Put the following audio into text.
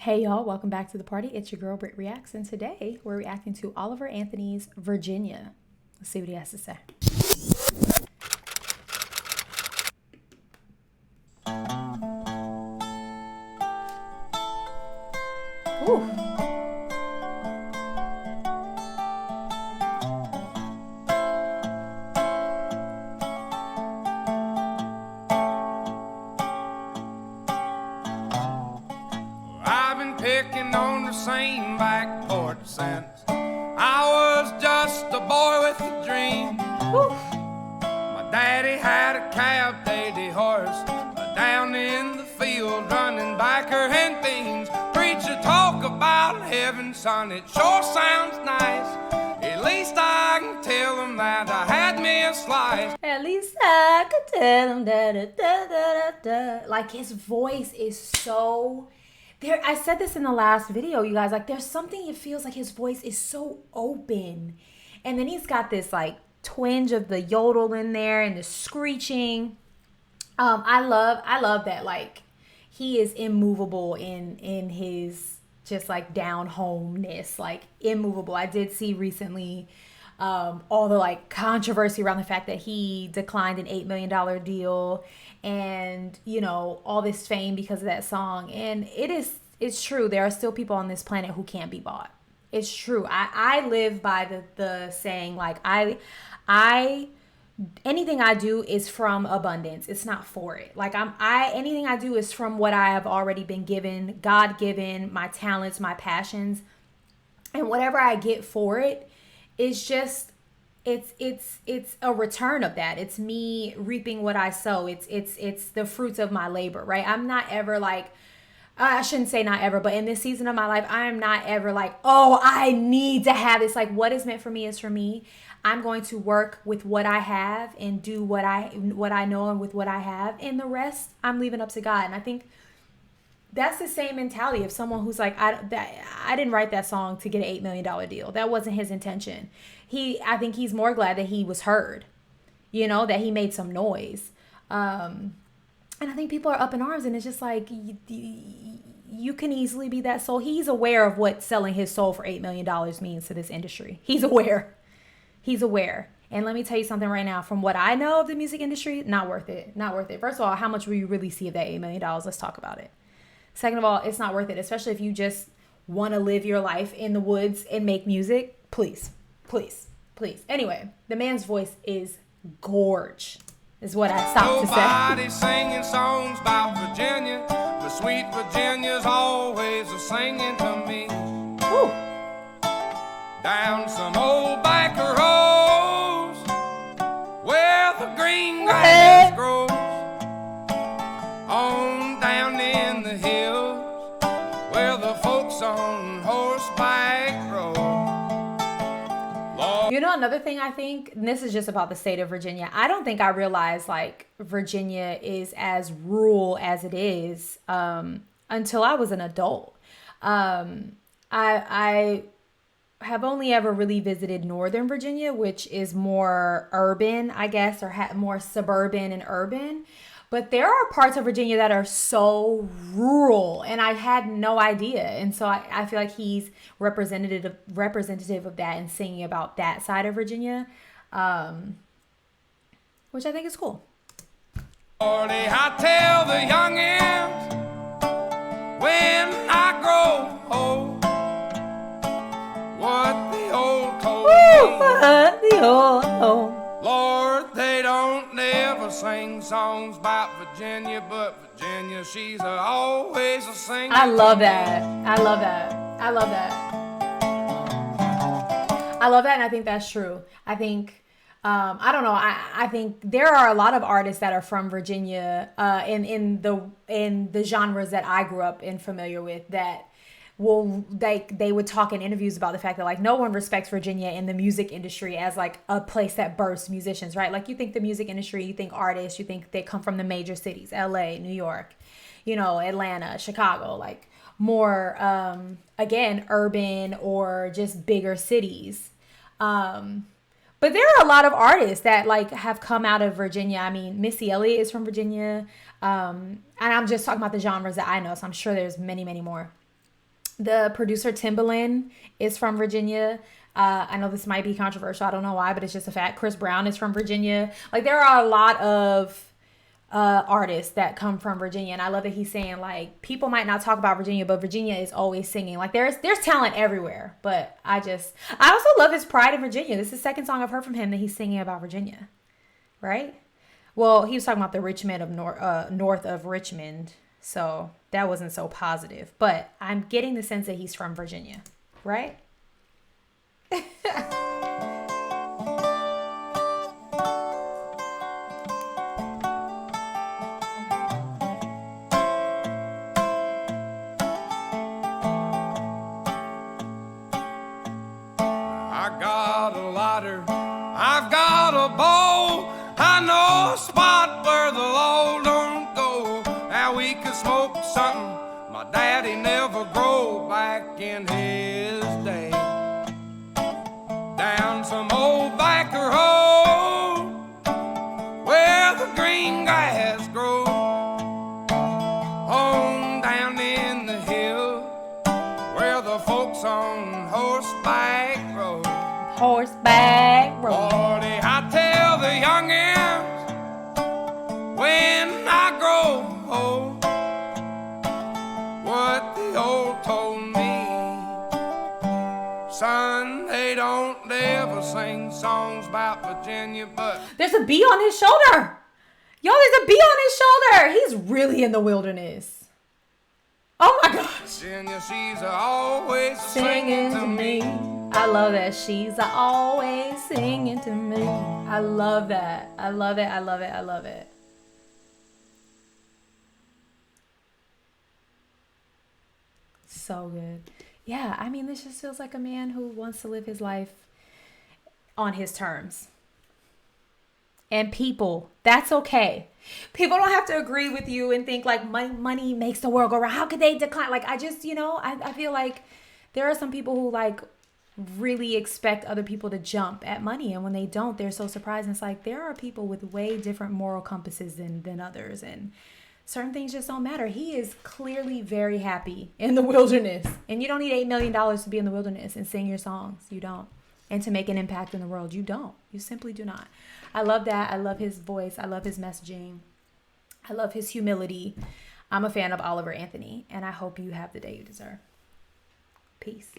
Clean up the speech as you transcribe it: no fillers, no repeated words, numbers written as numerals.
Hey y'all, welcome back to the party. It's your girl BrittReacts, and today we're reacting to Oliver Anthony's Virginia. Let's see what he has to say. Ooh. I've been picking on the same back porch since I was just a boy with a dream. Ooh. My daddy had a cab-daily horse down in the field running backer and beans. Preacher talk about heaven, son, it sure sounds nice. At least I can tell him that I had me a slice. At least I could tell him that. Like, his voice is so... There, I said this in the last video, you guys. Like, there's something, it feels like his voice is so open. And then he's got this, like, twinge of the yodel in there and the screeching. I love that, like, he is immovable in his just, like, down homeness. Like, immovable. I did see recently all the, like, controversy around the fact that he declined an $8 million deal and, you know, all this fame because of that song. And it's true. There are still people on this planet who can't be bought. It's true. I live by the saying, like, anything I do is from abundance. It's not for it. Like, anything I do is from what I have already been given, God given, my talents, my passions. And whatever I get for it is just, it's a return of that. It's me reaping what I sow. It's the fruits of my labor, right? I'm not ever like, I shouldn't say not ever, but in this season of my life, I am not ever like, oh, I need to have this. Like, what is meant for me is for me. I'm going to work with what I have and do what I know and with what I have. And the rest, I'm leaving up to God. And I think that's the same mentality of someone who's like, I didn't write that song to get an $8 million deal. That wasn't his intention. I think he's more glad that he was heard, you know, that he made some noise. And I think people are up in arms, and it's just like, you can easily be that soul. He's aware of what selling his soul for $8 million means to this industry. He's aware. He's aware. And let me tell you something right now. From what I know of the music industry, not worth it. Not worth it. First of all, how much will you really see of that $8 million? Let's talk about it. Second of all, it's not worth it, especially if you just want to live your life in the woods and make music. Please, please, please. Anyway, the man's voice is gorge, is what I stopped to say. Nobody's singing songs about Virginia. The sweet Virginia's always a singing to me. Woo. Down some old backer roads where the green grass grows. On down in the hills where the folks on horseback rode. You know, another thing I think, and this is just about the state of Virginia, I don't think I realized, like, Virginia is as rural as it is until I was an adult. I have only ever really visited Northern Virginia, which is more urban, I guess, or more suburban and urban. But there are parts of Virginia that are so rural, and I had no idea. And so I feel like he's representative of that and singing about that side of Virginia, which I think is cool. I tell the youngins when I grow old what the old told me. The old. Lord, they don't never sing songs about Virginia, but Virginia, she's always a singer. I love that. I love that. I love that. I love that, and I think that's true. I think, I don't know. I think there are a lot of artists that are from Virginia, in the genres that I grew up and familiar with, that they would talk in interviews about the fact that, like, no one respects Virginia in the music industry as, like, a place that births musicians, right? Like, you think the music industry, you think artists, you think they come from the major cities, LA, New York, you know, Atlanta, Chicago, like more, again, urban or just bigger cities. But there are a lot of artists that, like, have come out of Virginia. I mean, Missy Elliott is from Virginia. And I'm just talking about the genres that I know, so I'm sure there's many, many more. The producer Timbaland is from Virginia. I know this might be controversial. I don't know why, but it's just a fact. Chris Brown is from Virginia. Like, there are a lot of artists that come from Virginia, and I love that he's saying, like, people might not talk about Virginia, but Virginia is always singing. Like, there's talent everywhere. But I also love his pride in Virginia. This is the second song I've heard from him that he's singing about Virginia, right? Well, he was talking about the Richmond of north of Richmond, so that wasn't so positive. But I'm getting the sense that he's from Virginia, right? I got a lighter, I've got a bowl, I know a spot where the law don't go. Now we could smoke something my daddy never grew back in his day. Down some old backer hole where the green grass grows, on down in the hill where the folks on horseback rode. Horseback road. Lordy, I tell the youngins when I grow old what the old told me. Son, they don't ever sing songs about Virginia, but There's a bee on his shoulder. Yo, there's a bee on his shoulder. He's really in the wilderness. Oh my gosh. Virginia, she's always Singing to me. I love that. She's always singing to me. I love that. I love it. I love it. I love it. So good. Yeah, I mean, this just feels like a man who wants to live his life on his terms. And people, that's okay. People don't have to agree with you and think like money makes the world go round. How could they decline? Like, I just, I feel like there are some people who like really expect other people to jump at money. And when they don't, they're so surprised. And it's like, there are people with way different moral compasses than others. And certain things just don't matter. He is clearly very happy in the wilderness. And you don't need $8 million to be in the wilderness and sing your songs. You don't. And to make an impact in the world. You don't. You simply do not. I love that. I love his voice. I love his messaging. I love his humility. I'm a fan of Oliver Anthony. And I hope you have the day you deserve. Peace.